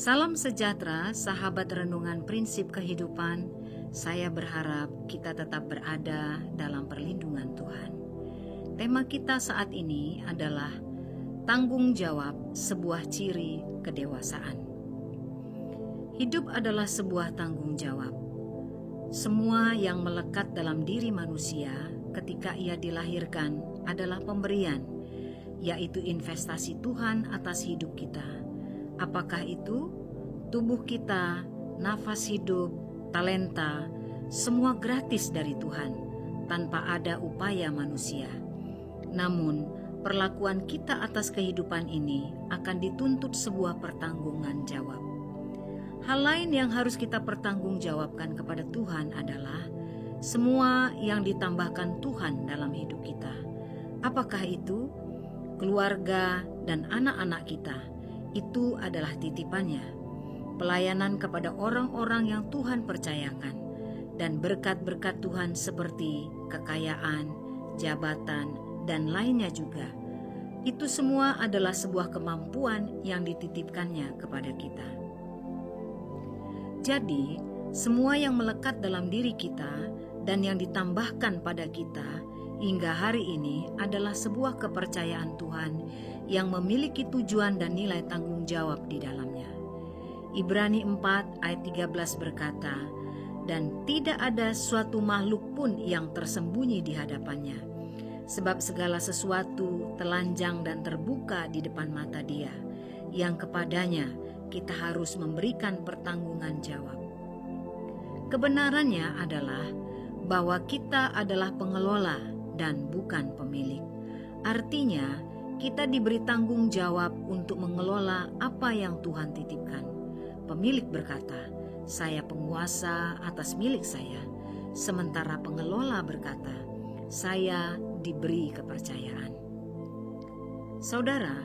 Salam sejahtera, sahabat renungan prinsip kehidupan. Saya berharap kita tetap berada dalam perlindungan Tuhan. Tema kita saat ini adalah tanggung jawab, sebuah ciri kedewasaan. Hidup adalah sebuah tanggung jawab. Semua yang melekat dalam diri manusia ketika ia dilahirkan adalah pemberian, yaitu investasi Tuhan atas hidup kita. Apakah itu? Tubuh kita, nafas hidup, talenta, semua gratis dari Tuhan, tanpa ada upaya manusia. Namun, perlakuan kita atas kehidupan ini akan dituntut sebuah pertanggungan jawab. Hal lain yang harus kita pertanggungjawabkan kepada Tuhan adalah semua yang ditambahkan Tuhan dalam hidup kita. Apakah itu? Keluarga dan anak-anak kita. Itu adalah titipannya, pelayanan kepada orang-orang yang Tuhan percayakan, dan berkat-berkat Tuhan seperti kekayaan, jabatan, dan lainnya juga. Itu semua adalah sebuah kemampuan yang dititipkannya kepada kita. Jadi, semua yang melekat dalam diri kita dan yang ditambahkan pada kita hingga hari ini adalah sebuah kepercayaan Tuhan yang memiliki tujuan dan nilai tanggung jawab di dalamnya. Ibrani 4 ayat 13 berkata, "Dan tidak ada suatu makhluk pun yang tersembunyi di hadapannya, sebab segala sesuatu telanjang dan terbuka di depan mata Dia, yang kepadanya kita harus memberikan pertanggungan jawab." Kebenarannya adalah bahwa kita adalah pengelola dan bukan pemilik. Artinya, kita diberi tanggung jawab untuk mengelola apa yang Tuhan titipkan. Pemilik berkata, "Saya penguasa atas milik saya." Sementara pengelola berkata, "Saya diberi kepercayaan." Saudara,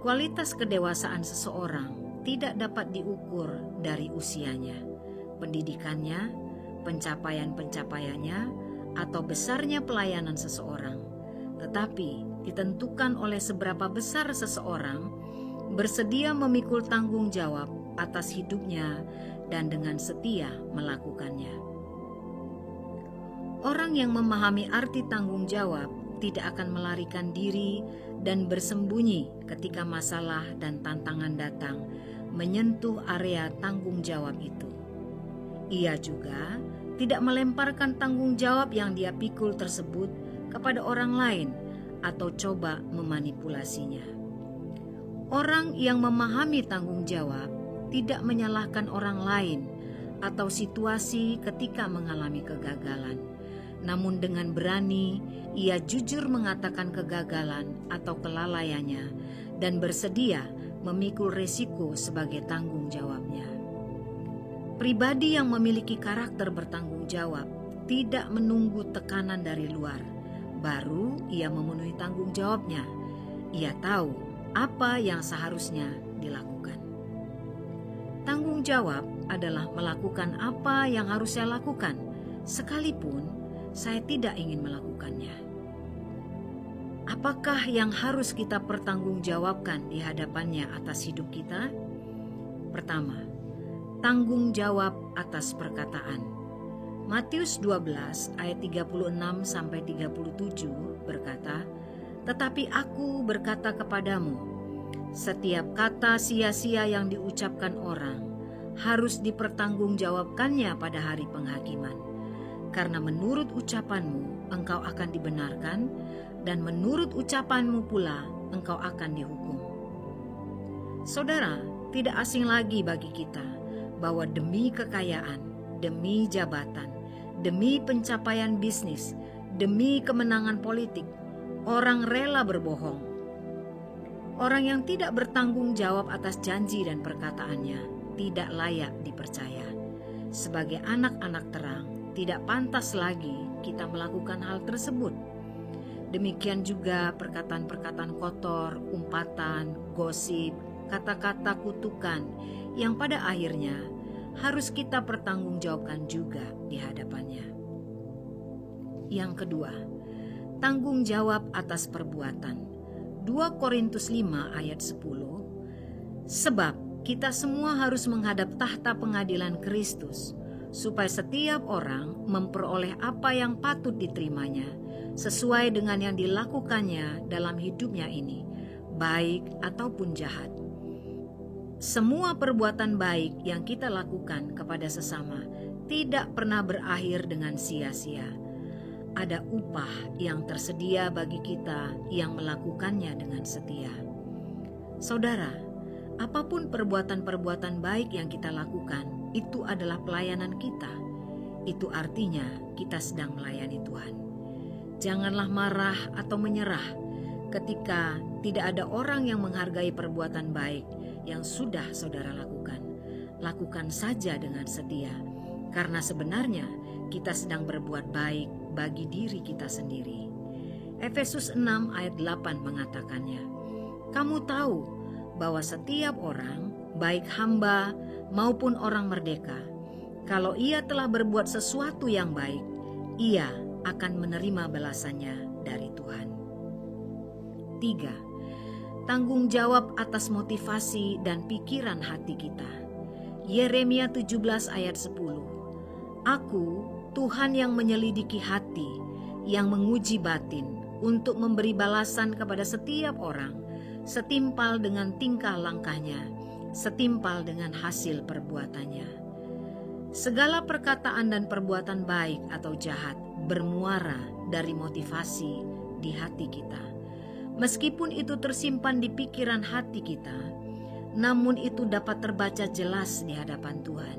kualitas kedewasaan seseorang tidak dapat diukur dari usianya, pendidikannya, pencapaian-pencapaiannya, atau besarnya pelayanan seseorang, tetapi ditentukan oleh seberapa besar seseorang bersedia memikul tanggung jawab atas hidupnya dan dengan setia melakukannya. Orang yang memahami arti tanggung jawab tidak akan melarikan diri dan bersembunyi ketika masalah dan tantangan datang menyentuh area tanggung jawab itu. Ia juga tidak melemparkan tanggung jawab yang dia pikul tersebut kepada orang lain atau coba memanipulasinya. Orang yang memahami tanggung jawab tidak menyalahkan orang lain atau situasi ketika mengalami kegagalan. Namun dengan berani, ia jujur mengatakan kegagalan atau kelalaiannya dan bersedia memikul resiko sebagai tanggung jawabnya. Pribadi yang memiliki karakter bertanggung jawab tidak menunggu tekanan dari luar, baru ia memenuhi tanggung jawabnya. Ia tahu apa yang seharusnya dilakukan. Tanggung jawab adalah melakukan apa yang harus saya lakukan, sekalipun saya tidak ingin melakukannya. Apakah yang harus kita pertanggungjawabkan di hadapannya atas hidup kita? Pertama, tanggung jawab atas perkataan. Matius 12 ayat 36-37 berkata, "Tetapi aku berkata kepadamu, setiap kata sia-sia yang diucapkan orang harus dipertanggungjawabkannya pada hari penghakiman. Karena menurut ucapanmu engkau akan dibenarkan, dan menurut ucapanmu pula engkau akan dihukum." Saudara, tidak asing lagi bagi kita bahwa demi kekayaan, demi jabatan, demi pencapaian bisnis, demi kemenangan politik, orang rela berbohong. Orang yang tidak bertanggung jawab atas janji dan perkataannya tidak layak dipercaya. Sebagai anak-anak terang, tidak pantas lagi kita melakukan hal tersebut. Demikian juga perkataan-perkataan kotor, umpatan, gosip, kata-kata kutukan yang pada akhirnya harus kita pertanggungjawabkan juga di hadapannya. Yang kedua, tanggung jawab atas perbuatan. 2 Korintus 5 ayat 10, "Sebab kita semua harus menghadap tahta pengadilan Kristus, supaya setiap orang memperoleh apa yang patut diterimanya, sesuai dengan yang dilakukannya dalam hidupnya ini, baik ataupun jahat. Semua perbuatan baik yang kita lakukan kepada sesama tidak pernah berakhir dengan sia-sia. Ada upah yang tersedia bagi kita yang melakukannya dengan setia. Saudara, apapun perbuatan-perbuatan baik yang kita lakukan, itu adalah pelayanan kita. Itu artinya kita sedang melayani Tuhan. Janganlah marah atau menyerah ketika tidak ada orang yang menghargai perbuatan baik yang sudah saudara lakukan. Lakukan saja dengan setia, karena sebenarnya kita sedang berbuat baik bagi diri kita sendiri. Efesus 6 ayat 8 mengatakannya, kamu tahu bahwa setiap orang, baik hamba maupun orang merdeka, kalau ia telah berbuat sesuatu yang baik, ia akan menerima balasannya dari Tuhan. 3. Tanggung jawab atas motivasi dan pikiran hati kita. Yeremia 17 ayat 10. Aku, Tuhan yang menyelidiki hati, yang menguji batin, untuk memberi balasan kepada setiap orang, setimpal dengan tingkah langkahnya, setimpal dengan hasil perbuatannya. Segala perkataan dan perbuatan baik atau jahat bermuara dari motivasi di hati kita. Meskipun itu tersimpan di pikiran hati kita, namun itu dapat terbaca jelas di hadapan Tuhan,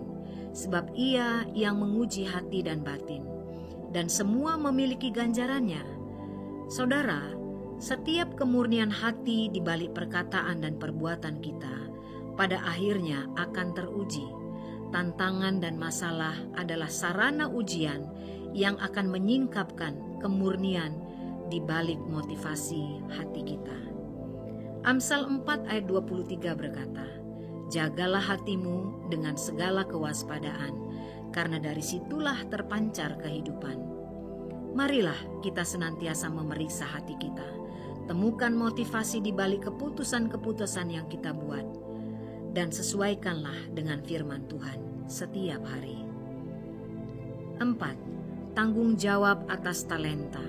sebab Ia yang menguji hati dan batin, dan semua memiliki ganjarannya. Saudara, setiap kemurnian hati di balik perkataan dan perbuatan kita pada akhirnya akan teruji. Tantangan dan masalah adalah sarana ujian yang akan menyingkapkan kemurnian di balik motivasi hati kita. Amsal 4 ayat 23 berkata, jagalah hatimu dengan segala kewaspadaan, karena dari situlah terpancar kehidupan. Marilah kita senantiasa memeriksa hati kita. Temukan motivasi di balik keputusan-keputusan yang kita buat, dan sesuaikanlah dengan firman Tuhan setiap hari. 4. Tanggung jawab atas talenta.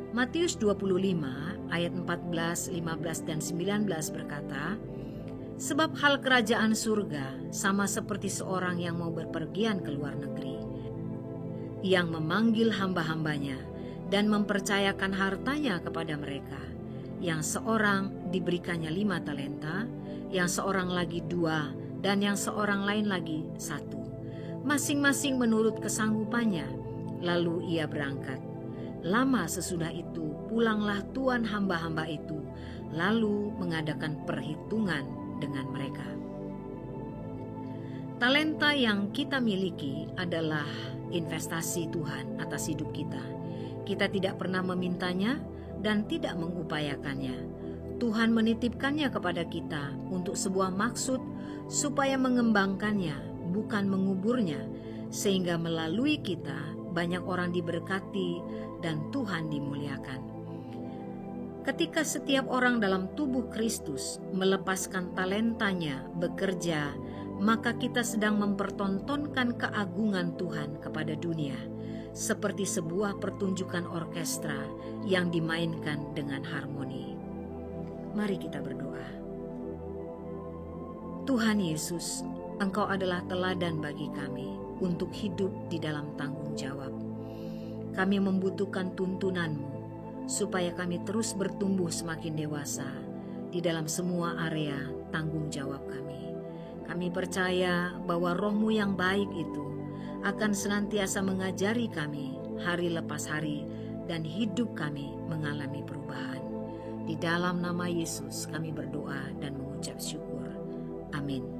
Matius 25 ayat 14, 15, dan 19 berkata, sebab hal kerajaan surga sama seperti seorang yang mau berpergian ke luar negeri, yang memanggil hamba-hambanya dan mempercayakan hartanya kepada mereka. Yang seorang diberikannya 5 talenta, yang seorang lagi 2, dan yang seorang lain lagi 1. Masing-masing menurut kesanggupannya, lalu ia berangkat. Lama sesudah itu pulanglah tuan hamba-hamba itu, lalu mengadakan perhitungan dengan mereka. Talenta yang kita miliki adalah investasi Tuhan atas hidup kita. Kita tidak pernah memintanya dan tidak mengupayakannya. Tuhan menitipkannya kepada kita untuk sebuah maksud, supaya mengembangkannya, bukan menguburnya, sehingga melalui kita banyak orang diberkati dan Tuhan dimuliakan. Ketika setiap orang dalam tubuh Kristus melepaskan talentanya bekerja, maka kita sedang mempertontonkan keagungan Tuhan kepada dunia, seperti sebuah pertunjukan orkestra yang dimainkan dengan harmoni. Mari kita berdoa. Tuhan Yesus, Engkau adalah teladan bagi kami untuk hidup di dalam tanggung jawab. Kami membutuhkan tuntunan-Mu supaya kami terus bertumbuh semakin dewasa di dalam semua area tanggung jawab kami. Kami percaya bahwa Roh-Mu yang baik itu akan senantiasa mengajari kami hari lepas hari, dan hidup kami mengalami perubahan. Di dalam nama Yesus kami berdoa dan mengucap syukur. Amin.